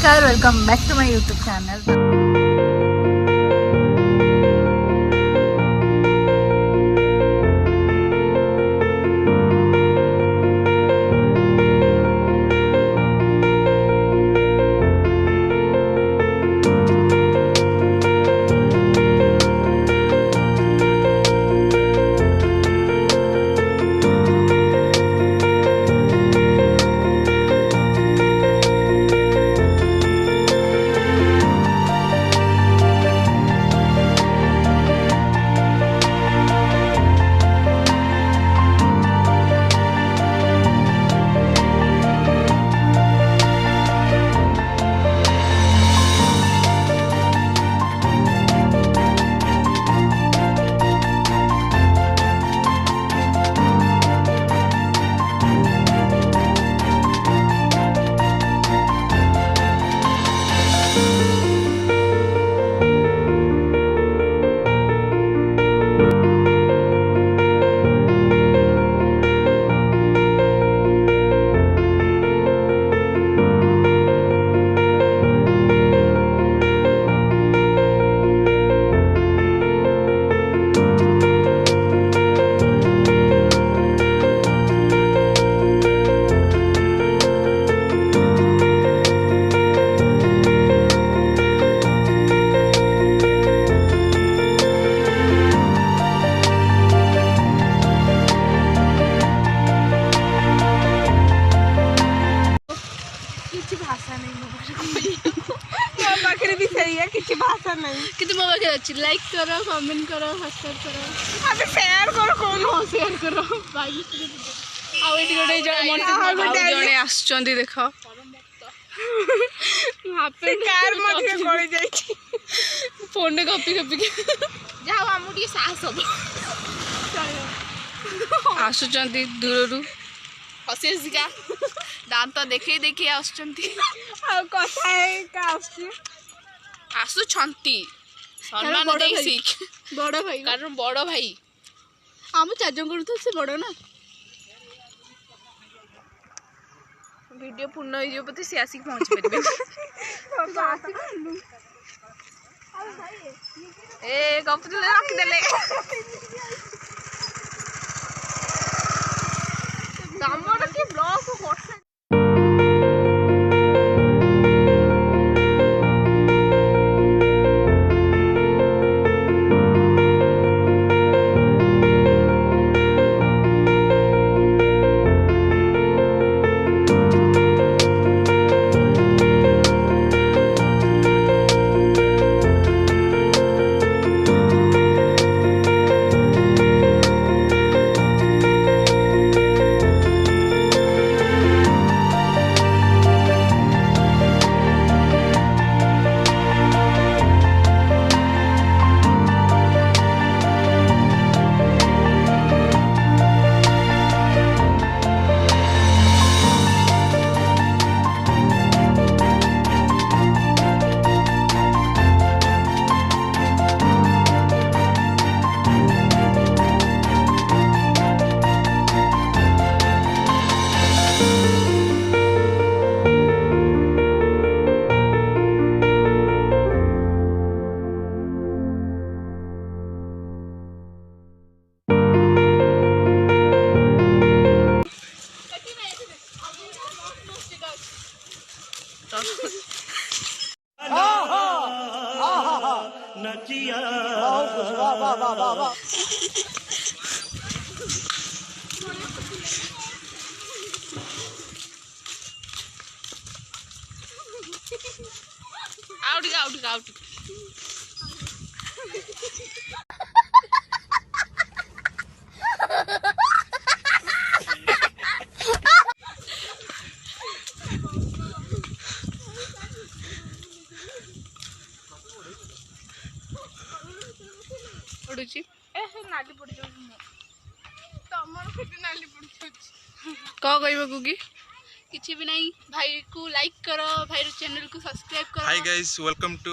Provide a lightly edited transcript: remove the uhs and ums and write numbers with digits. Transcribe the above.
नमस्कार, welcome back to my YouTube channel. Like करो, comment करो, सब्सक्राइब करो, अबे शेयर करो, कोन शेयर करो भाई। आ एटी गोटे जणे आछंती देखो हापे कार मध्ये गळे जाई फोन रे कॉपी कॉपी जाओ हमु टी साहस हो आछंती दूररू हसी हसीका दांत देखै देखै आछंती आ कथा है का आछंती सम्मान दे सीख बड़ भाई कारण बड़ भाई हम चार्जन करू से बड़ ना वीडियो पूर्ण हो जो पते से आसिक पहुंच परबे ए कपले रख देले दामर के ब्लॉक करसे आउट पड़ुची ए नाली पड़ जाउ तमर फेटे नाली पड़ जाउ का कहबो कुकी किछि भी नहीं। भाई को लाइक करो, भाई रो चैनल को सब्सक्राइब करो। Hi guys, welcome to